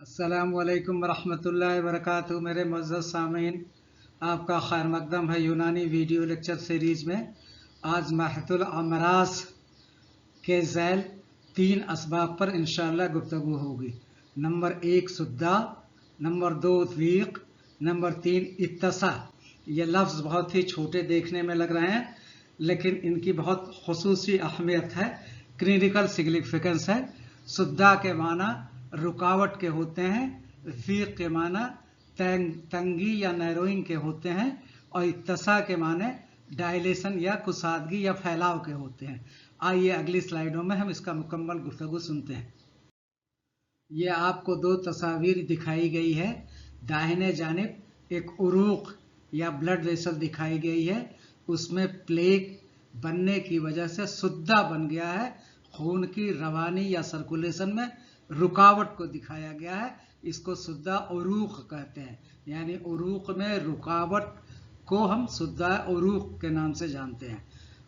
अस्सलामुअलैकुम वरहमतुल्लाहि वबरकातुहू। मेरे मुअज़्ज़ज़ सामीन, आपका खैर मक़दम है यूनानी वीडियो लेक्चर सीरीज़ में। आज महतुल अमराज के ज़ैल 3 असबाब पर इंशाअल्लाह गुफ्तगू होगी। नंबर 1 सुद्दा, नंबर 2 ज़ीक़, नंबर 3 इत्तसा। ये लफ्ज़ बहुत ही छोटे देखने में लग रहे हैं, लेकिन इनकी बहुत ख़ुसूसी अहमियत है, क्लिनिकल सिग्निफिकेंस है। सुद्दा के माना रुकावट के होते हैं, ज़ीक़ के माना तंगी या नैरोइंग के होते हैं, और इत्तसा के माने डायलेशन या कुसादगी या फैलाव के होते हैं। आइए अगली स्लाइडों में हम इसका मुकम्मल गुफ्तगू सुनते हैं। ये आपको 2 तस्वीर दिखाई गई है। दाहिने जानिब एक उरूक या ब्लड वेसल दिखाई गई है, उसमें प्लेग बनने की वजह से सुद्दा बन गया है। खून की रवानी या सर्कुलेशन में रुकावट को दिखाया गया है। इसको सुद्दा उरूक कहते हैं, यानी उरूक में रुकावट को हम सुद्दा उरूक के नाम से जानते हैं।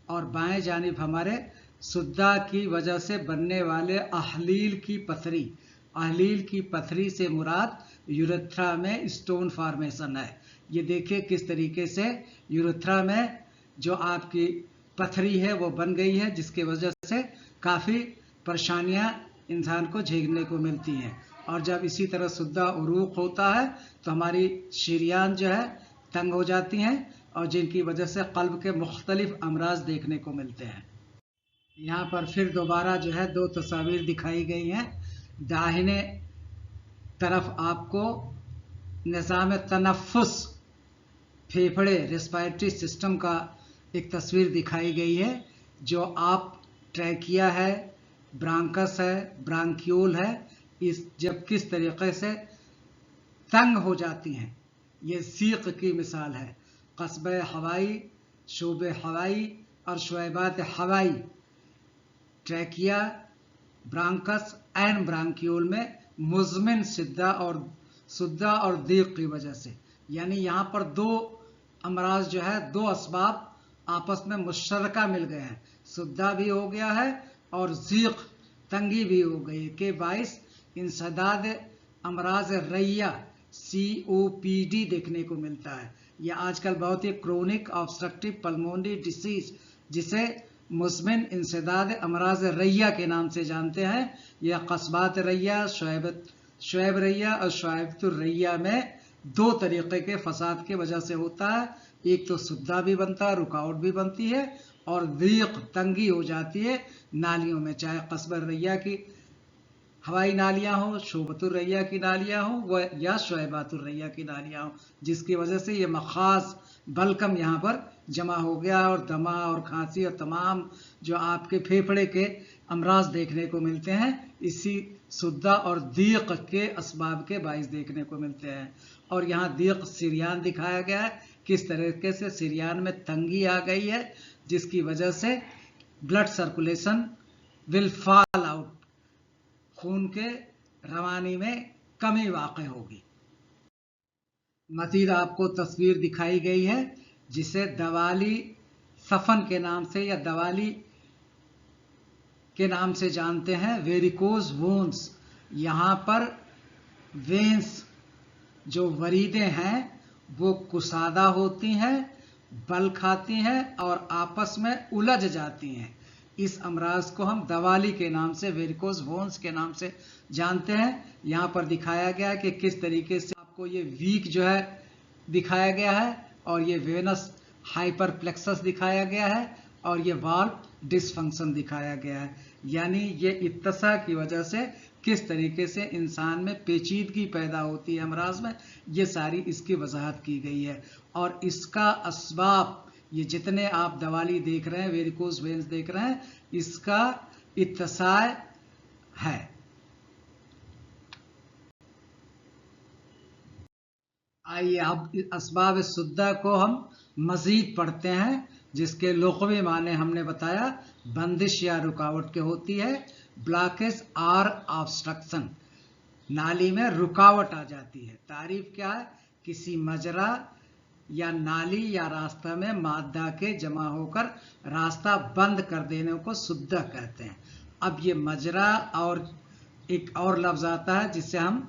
और बाएं जानिब हमारे सुद्दा की वजह से बनने वाले अहलील की पथरी। अहलील की पथरी से मुराद यूरेथ्रा में स्टोन फॉर्मेशन है। ये देखिए किस तरीके से यूरेथ्रा में जो आपकी पथरी है वो बन गई है, जिसकी वजह से काफ़ी परेशानियां इंसान को झेलने को मिलती हैं। और जब इसी तरह सुद्दा उरूक होता है तो हमारी शरीयान जो है तंग हो जाती हैं, और जिनकी वजह से क़ल्ब के मुख्तलिफ अमराज देखने को मिलते हैं। यहाँ पर फिर दोबारा जो है 2 तस्वीर दिखाई गई हैं। दाहिने तरफ आपको निज़ाम तनफ़ुस, फेफड़े, रेस्पिरेटरी सिस्टम का एक तस्वीर दिखाई गई है। जो आप ट्रैकिया है, ब्रांकस है, ब्रांक्यूल है, इस जब किस तरीके से तंग हो जाती हैं, ये ज़ीक़ की मिसाल है। क़स्बे हवाई, शोबे हवाई और शुएबात हवाई, ट्रैकिया, ब्रांकस एंड ब्रांक्यूल में मुज़मिन सुद्दा और दीक़ की वजह से, यानी यहाँ पर 2 अमराज जो है, 2 असबाब आपस में मुश्तरका मिल गए हैं। सुद्दा भी हो गया है और ज़ीक़ तंगी भी हो गई के बाइस इंसदाद अमराज रैया COPD देखने को मिलता है। यह आजकल बहुत ही क्रोनिक ऑब्स्ट्रक्टिव पल्मोनरी डिसीज, जिसे मुज़मिन इंसदाद अमराज रैया के नाम से जानते हैं। यह कस्बात रैया, शुएब रैया और शुएबतुर रैया में 2 तरीक़े के फसाद के वजह से होता है। एक तो सुद्दा भी बनता है, रुकावट भी बनती है, और ज़ीक़ तंगी हो जाती है नालियों में, चाहे कस्बा रैया की हवाई नालियाँ हो, शोबतुर रैया की नालियाँ हो या शुएबातुर रैया की नालियाँ हो, जिसकी वजह से ये मखास बलकम यहाँ पर जमा हो गया और दमा और खांसी और तमाम जो आपके फेफड़े के अमराज देखने को मिलते हैं, इसी सुद्दा और दीक़ के असबाब के बाइस देखने को मिलते हैं। और यहाँ दीक़ शरीयान दिखाया गया है, किस तरीके से शरीयान में तंगी आ गई है, जिसकी वजह से blood circulation will fall out, खून के रवानी में कमी वाक़ होगी। मज़ीद आपको तस्वीर दिखाई गई है, जिसे दवाली सफ़न के नाम से या दवाली के नाम से जानते हैं। वेरिकोज वोन्स, यहाँ पर वेंस जो वरीदें हैं वो कुसादा होती हैं, बल खाती हैं और आपस में उलझ जाती हैं। इस अमराज को हम दवाली के नाम से, वेरिकोज वोन्स के नाम से जानते हैं। यहाँ पर दिखाया गया है कि किस तरीके से आपको ये वीक जो है दिखाया गया है, और ये वेनस हाइपरप्लेक्सस दिखाया गया है, और ये वाल्व डिसफंक्शन दिखाया गया है। यानी ये इत्तसा की वजह से किस तरीके से इंसान में पेचीदगी पैदा होती है अमराज में, ये सारी इसकी वजाहत की गई है। और इसका असबाब, ये जितने आप दवाली देख रहे हैं, वेरिकोज वेन्स देख रहे हैं, इसका इत्तसा है। आइए अब असबाब सुद्दा को हम मज़ीद पढ़ते हैं, जिसके लुग़वी माने हमने बताया बंदिश या रुकावट के होती है। ब्लॉकेज आर ऑब्स्ट्रक्शन, नाली में रुकावट आ जाती है। तारीफ क्या है? किसी मजरा या नाली या रास्ता में मादा के जमा होकर रास्ता बंद कर देने को सुद्दा कहते हैं। अब ये मजरा और एक और लफ्ज़ आता है जिससे हम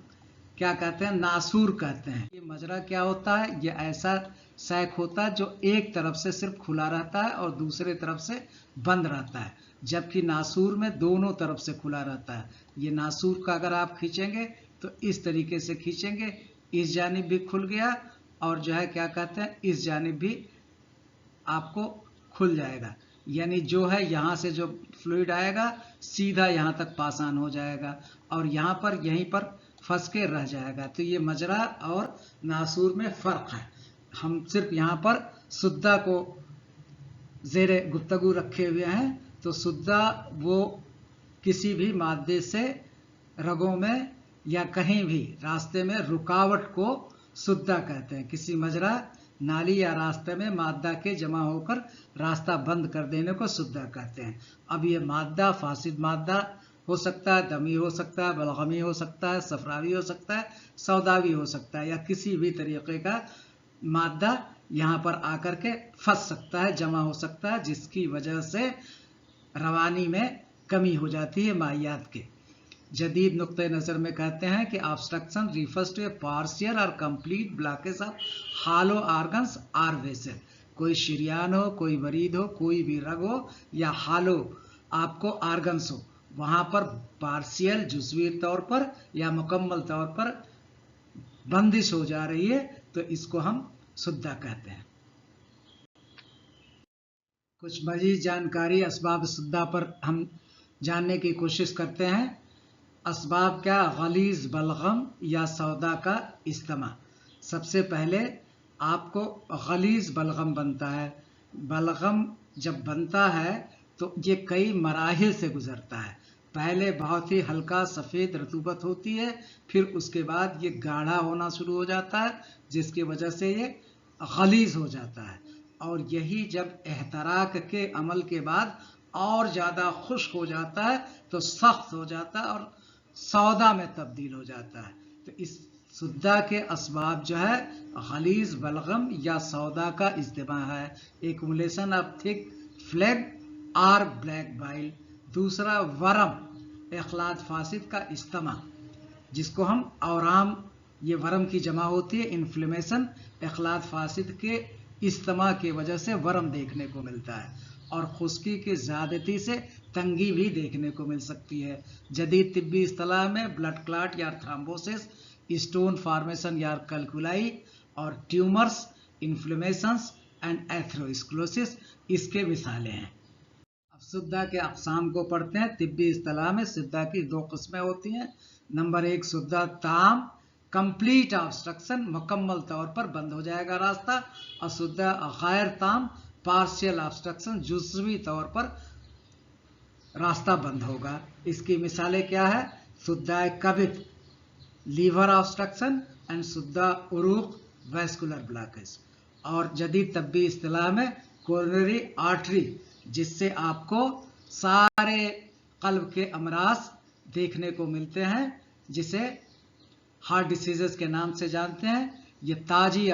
क्या कहते हैं, नासूर कहते हैं। ये मजरा क्या होता है, ये ऐसा सैक होता है जो एक तरफ से सिर्फ खुला रहता है और दूसरे तरफ से बंद रहता है, जबकि नासूर में दोनों तरफ से खुला रहता है। ये नासूर का अगर आप खींचेंगे तो इस तरीके से खींचेंगे, इस जानिब भी खुल गया और जो है क्या कहते हैं इस जानिब भी आपको खुल जाएगा, यानी जो है यहाँ से जो फ्लूइड आएगा सीधा यहाँ तक पासान हो जाएगा और यहाँ पर यहीं पर फंस के रह जाएगा। तो ये मजरा और नासूर में फ़र्क है। हम सिर्फ यहाँ पर सुद्दा को ज़ेरे गुफ्तगू रखे हुए हैं। तो सुद्दा वो किसी भी मादे से रगों में या कहीं भी रास्ते में रुकावट को सुद्दा कहते हैं। किसी मजरा, नाली या रास्ते में मादा के जमा होकर रास्ता बंद कर देने को सुद्दा कहते हैं। अब ये मादा फासिद मादा हो सकता है, दमी हो सकता है, बलगमी हो सकता है, सफरावी हो सकता है, सौदावी हो सकता है, या किसी भी तरीके का मादा यहाँ पर आकर के फंस सकता है, जमा हो सकता है, जिसकी वजह से रवानी में कमी हो जाती है मायात के। जदीद नुक्ते नज़र में कहते हैं कि obstruction refers to a partial और complete blockage of hollow organs or vessel. कोई शरियान हो, कोई वरीद हो, कोई भी रग हो या हालो आपको ऑर्गन्स हो, वहाँ पर पार्शियल जुज़वी तौर पर या मुकम्मल तौर पर बंदिश हो जा रही है, तो इसको हम सुद्दा कहते हैं। कुछ मज़ीद जानकारी असबाब सुद्दा पर हम जानने की कोशिश करते हैं। असबाब क्या, गलीज़ बलगम या सौदा का इस्तेमाल। सबसे पहले आपको गलीज़ बलगम बनता है। बलगम जब बनता है तो ये कई मराहिल से गुजरता है। पहले बहुत ही हल्का सफ़ेद रतूबत होती है, फिर उसके बाद ये गाढ़ा होना शुरू हो जाता है, जिसकी वजह से ये गलीज़ हो जाता है। और यही जब एहतराक के अमल के बाद और ज़्यादा खुश्क हो जाता है तो सख्त हो जाता है और सौदा में तब्दील हो जाता है। तो इस सुद्दा के असबाब जो है गलीज़ बलगम या सौदा का इस्तेमाल है। एक्युमुलेशन ऑफ थिक फ्लेग और ब्लैक बाइल। दूसरा वरम इखलात फासिद का इस्तेमाल, जिसको हम औराम, ये वरम की जमा होती है, इन्फ्लेमेशन इखलात फासिद के इस्तेमाल की वजह से वरम देखने को मिलता है। और खुश्की की ज़्यादती से तंगी भी देखने को मिल सकती है। जदीद तिब्बी इस्तिलाह में ब्लड क्लॉट या थ्रोम्बोसिस, स्टोन फॉर्मेशन या कैल्कुलाई और ट्यूमर्स, इन्फ्लेमेशंस एंड एथेरोस्क्लेरोसिस इसके मिसालें हैं। अब सुद्दा के अक़साम को पढ़ते हैं। तिब्बी इस्तिलाह में सुद्दा की दो किस्में होती हैं। नंबर एक, सुद्दा ताम, कंप्लीट ऑब्स्ट्रक्शन, मुकम्मल तौर पर बंद हो जाएगा रास्ता। और सुद्दा गैर ताम, पार्शियल ऑब्स्ट्रक्शन, जुज़वी तौर पर रास्ता बंद होगा। इसकी मिसालें क्या है, सुद्दा कबिद, लीवर ऑब्स्ट्रक्शन एंड सुद्दा उरूक, वैस्कुलर ब्लॉकेज। और जदीद तब्बी इस्तिलाह में कोरोनरी आर्टरी, जिससे आपको सारे कल्ब के अमराज देखने को मिलते हैं, जिसे हार्ट डिसीजेस के नाम से जानते हैं। ये ताजी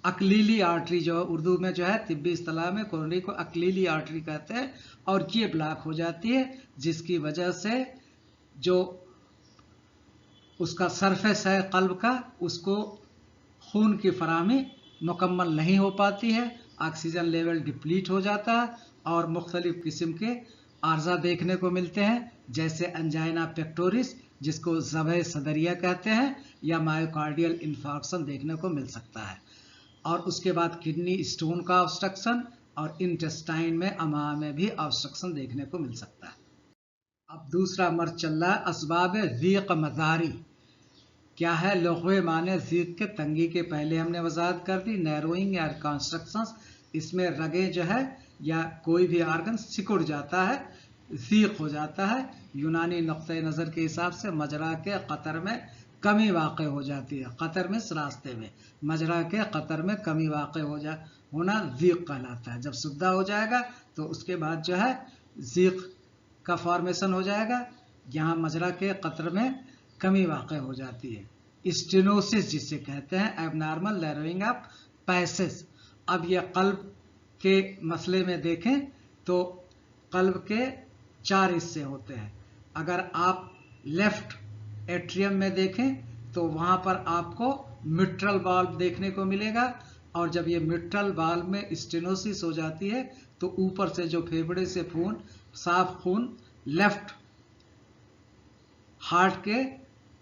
अकलीली आर्टरी जो उर्दू में जो है तिब्बी इस्तिलाह में कोरोनरी को अकलीली आर्टरी कहते हैं, और ये ब्लॉक हो जाती है, जिसकी वजह से जो उसका सरफेस है कल्ब का, उसको खून की फराहमी मुकम्मल नहीं हो पाती है, ऑक्सीजन लेवल डिप्लीट हो जाता है और मुख्तलिफ किस्म के आर्जा देखने को मिलते हैं, जैसे अंजाइना पेक्टोरिस, जिसको ज़बे सदरिया कहते हैं, या मायोकार्डियल इन्फार्क्शन देखने को मिल सकता है। और उसके बाद किडनी स्टोन का ऑब्स्ट्रक्शन और इंटेस्टाइन में, अमा में भी ऑब्स्ट्रक्शन देखने को मिल सकता है। अब दूसरा मर्ज चल रहा है, असबाब ज़ीक़ मज़ारी क्या है। लुग़वी माने ज़ीक़ के तंगी के पहले हमने वजाहत कर दी। नैरोइंग या कंस्ट्रक्शंस, इसमें रगे जो है या कोई भी आर्गन सिकुड़ जाता है, ज़ीक़ हो जाता है। यूनानी नुक्ते नज़र के हिसाब से मजरा के क़तर में कमी वाक़ हो जाती है। क़तर में रास्ते में, मजरा के क़तर में कमी वाक़ होना ज़ीक़ कहलाता है। जब सुद्दा हो जाएगा तो उसके बाद जो है ज़ीक़ का फॉर्मेशन हो जाएगा, यहाँ मजरा के क़तर में कमी वाक़ हो जाती है। स्टेनोसिस जिसे कहते हैं, एबनॉर्मल नैरोइंग ऑफ पैसेज। अब यह कल्ब के मसले में देखें तो कल्ब के 4 हिस्से होते हैं। अगर आप लेफ्ट एट्रियम में देखें तो वहाँ पर आपको मिट्रल वाल्व देखने को मिलेगा। और जब ये मिट्रल वाल्व में स्टेनोसिस हो जाती है तो ऊपर से जो फेफड़े से खून, साफ खून लेफ्ट हार्ट के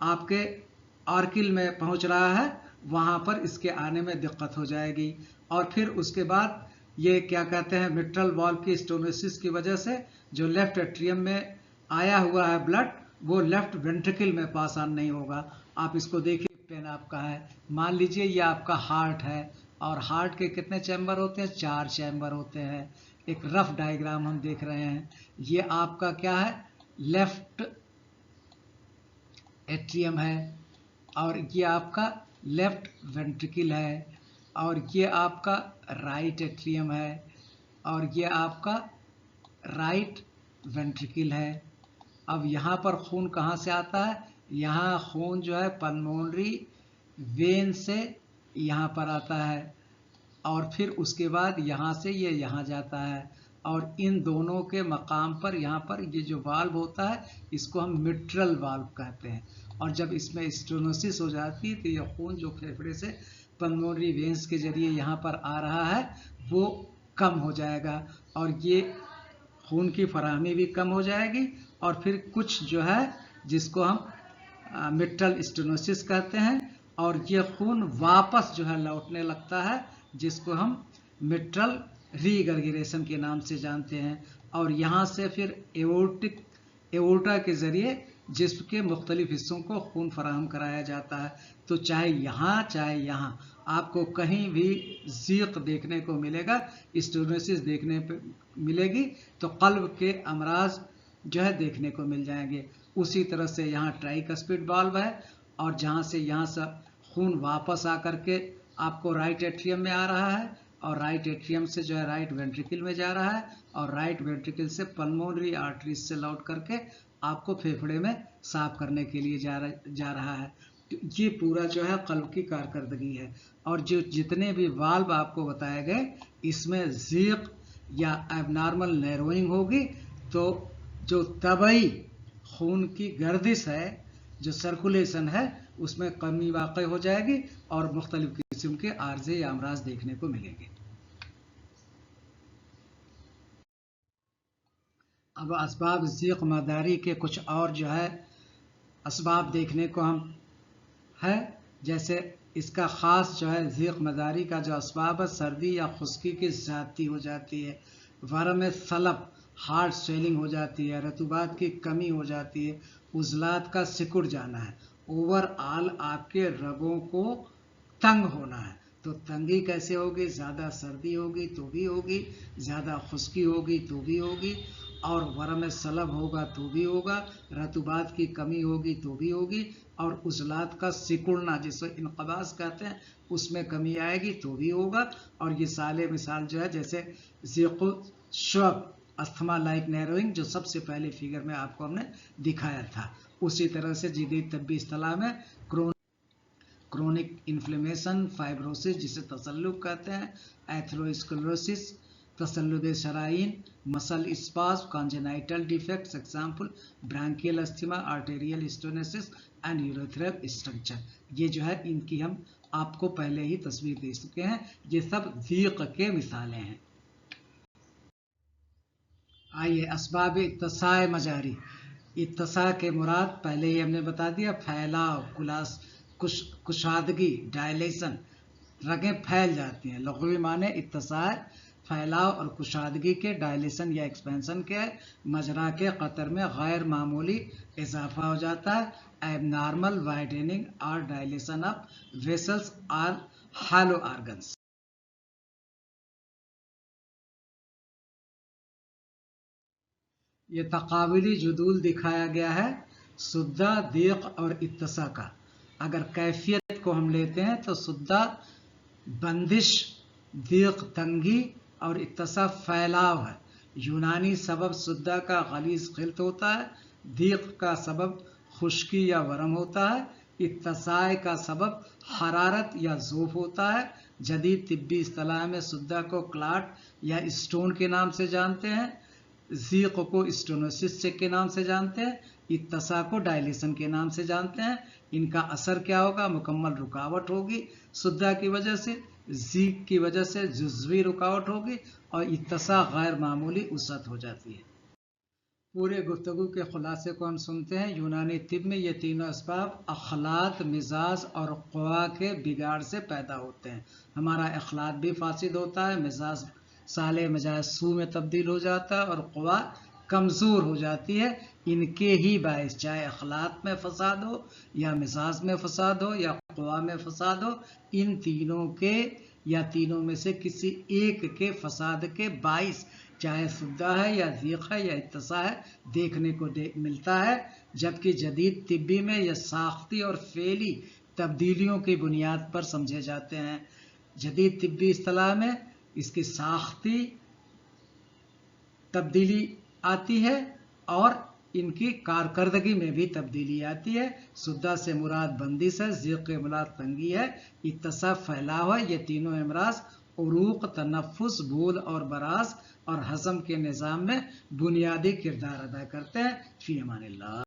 आपके आर्किल में पहुंच रहा है, वहां पर इसके आने में दिक्कत हो जाएगी। और फिर उसके बाद ये क्या कहते हैं, मिट्रल वाल्व की स्टेनोसिस की वजह से जो लेफ्ट एट्रियम में आया हुआ है ब्लड, वो लेफ्ट वेंट्रिकल में पास ऑन नहीं होगा। आप इसको देखिए, पेन आपका है, मान लीजिए ये आपका हार्ट है, और हार्ट के कितने चैम्बर होते हैं? 4 चैम्बर होते हैं। एक रफ डायग्राम हम देख रहे हैं। ये आपका क्या है? लेफ्ट एट्रियम है, और ये आपका लेफ्ट वेंट्रिकल है, और ये आपका राइट एट्रियम है, और ये आपका राइट वेंट्रिकल है। अब यहाँ पर खून कहाँ से आता है? यहाँ खून जो है पल्मोनरी वेन से यहाँ पर आता है, और फिर उसके बाद यहाँ से ये यहाँ जाता है, और इन दोनों के मकाम पर यहाँ पर ये जो वाल्व होता है, इसको हम मिट्रल वाल्व कहते हैं। और जब इसमें स्टेनोसिस हो जाती है तो ये खून जो फेफड़े से पल्मोनरी वेन्स के जरिए यहाँ पर आ रहा है, वो कम हो जाएगा, और ये खून की फराहमी भी कम हो जाएगी। और फिर कुछ जो है जिसको हम मिट्रल स्टेनोसिस कहते हैं, और ये खून वापस जो है लौटने लगता है, जिसको हम मिट्रल रीगर्गिरेशन के नाम से जानते हैं। और यहाँ से फिर एओर्टा के जरिए जिस्म के मुख्तलिफ हिस्सों को खून फराहम कराया जाता है। तो चाहे यहाँ आपको कहीं भी ज़ीक़ देखने को मिलेगा, स्टेनोसिस देखने पे मिलेगी, तो कल्ब के अमराज जो है देखने को मिल जाएंगे। उसी तरह से यहाँ ट्राइकस्पिड वाल्व है, और जहाँ से यहाँ से खून वापस आकर के आपको राइट एट्रियम में आ रहा है, और राइट एट्रियम से जो है राइट वेंट्रिकल में जा रहा है, और राइट वेंट्रिकल से पल्मोनरी आर्टरीज से लौट करके आपको फेफड़े में साफ करने के लिए जा रहा है। तो ये पूरा जो है कल्ब की कारकर्दगी है। और जो जितने भी वाल्व आपको बताए गए, इसमें ज़ीक़ या एबनॉर्मल नैरोइंग होगी, तो जो तबई खून की गर्दिश है, जो सर्कुलेशन है, उसमें कमी वाक़ई हो जाएगी, और मुख्तलिफ किस्म के आर्जे या अमराज देखने को मिलेंगे। अब असबाब ज़ीक़ मदारी के कुछ और जो है असबाब देखने को हम है, जैसे इसका ख़ास जो है ज़ीक़ मदारी का जो असबाब है, सर्दी या खुश्की की ज़्यादती हो जाती है, वरम सलब हार्ट स्वेलिंग हो जाती है, रतूबात की कमी हो जाती है, उज़लात का सिकुड़ जाना है, ओवरऑल आपके रगों को तंग होना है। तो तंगी कैसे होगी? ज़्यादा सर्दी होगी तो भी होगी, ज़्यादा खुश्की होगी तो भी होगी, और वरम सलब होगा तो भी होगा, रतूबात की कमी होगी तो भी होगी, और उज़लात का सिकुड़ना जिसको इनक़बास कहते हैं, उसमें कमी आएगी तो भी होगा। और ये साले मिसाल जो है, जैसे ज़ीक़ुश्शब अस्थमा लाइक नैरोइंग, जो सबसे पहले फिगर में आपको हमने दिखाया था, उसी तरह से जदीद तब्बी इस्तिलाह में क्रोनिक इन्फ्लेमेशन, फाइब्रोसिस जिसे तसल्लुक कहते हैं, एथेरोस्क्लेरोसिस, तसल्लुद शरायीन, muscle spasm, congenital defects, example bronchial asthma, arterial stenosis and urethral structure. ये जो है इनकी हम आपको पहले ही तस्वीर दे चुके हैं। ये सब ज़ीक़ के मिसालें हैं। आइए असबाब इत्तसाए मजारी। इत्तसा के मुराद पहले ही हमने बता दिया, फैलाव, कुशादगी, डायलेशन, रगें फैल जाती हैं। लग़वी माने इत्तसाए फैलाव और कुशादगी के, डायलेशन या एक्सपेंशन के, मजरा के क़तर में गैर मामूली इजाफा हो जाता है, एबनॉर्मल वाइडनिंग और डायलेशन ऑफ वेसल्स और हालो ऑर्गन्स। ये तकाबिली जुदूल दिखाया गया है सुद्दा, दीक़ और इत्तसा का। अगर कैफियत को हम लेते हैं तो सुद्दा बंदिश, दीक़ तंगी, और इत्तसा फैलाव है। यूनानी सबब सुद्दा का गलीज़ ख़िल्त होता है, दीक़ का सबब खुश्की या वरम होता है, इत्तसाए का सबब हरारत या ज़ोफ़ होता है। जदीद तिब्बी इस्तिलाह में सुद्दा को क्लाट या स्टोन के नाम से जानते हैं, ज़ीक़ को स्टेनोसिस के नाम से जानते हैं, इत्तसा को डायलेशन के नाम से जानते हैं। इनका असर क्या होगा? मुकम्मल रुकावट होगी शुद्धा की वजह से, ज़ीक की वजह से जुज़वी रुकावट होगी और इत्तसा गैर मामूली उसत हो जाती है। पूरे गुफ्तगू के खुलासे को हम सुनते हैं। यूनानी तिब में ये तीनों असबाब अखलाक, मिजाज और क़वा के बिगाड़ से पैदा होते हैं। हमारा अखलाक भी फासिद होता है, मिजाज साले मिजाज सू में तब्दील हो जाता है और क़वा कमज़ोर हो जाती है। इनके ही बायस, चाहे अखलाक में फ़साद हो या मिजाज में फ़साद हो या क़वा में फ़साद हो, इन तीनों के या तीनों में से किसी एक के फ़साद के बायस, चाहे शुद्धा है या ज़ीक़ है या इत्तसा है, देखने को मिलता है। जबकि जदीद तिब्बी में यह साख्ती और फ़ेली तब्दीलियों की बुनियाद पर समझे जाते हैं। जदीद तिब्बी इस्तिलाह में इसकी साख्ती तब्दीली आती है और इनकी कारकर्दगी में भी तब्दीली आती है। शुद्धा से मुराद बंदिश है, ज़ीक़ से मुराद तंगी है, इत्तसा फैलाव है। ये तीनों अमराज उरूक़, तनफ़ुस, भूल और बरास और हज़म के निज़ाम में बुनियादी किरदार अदा करते हैं। फ़ी अमानिल्लाह।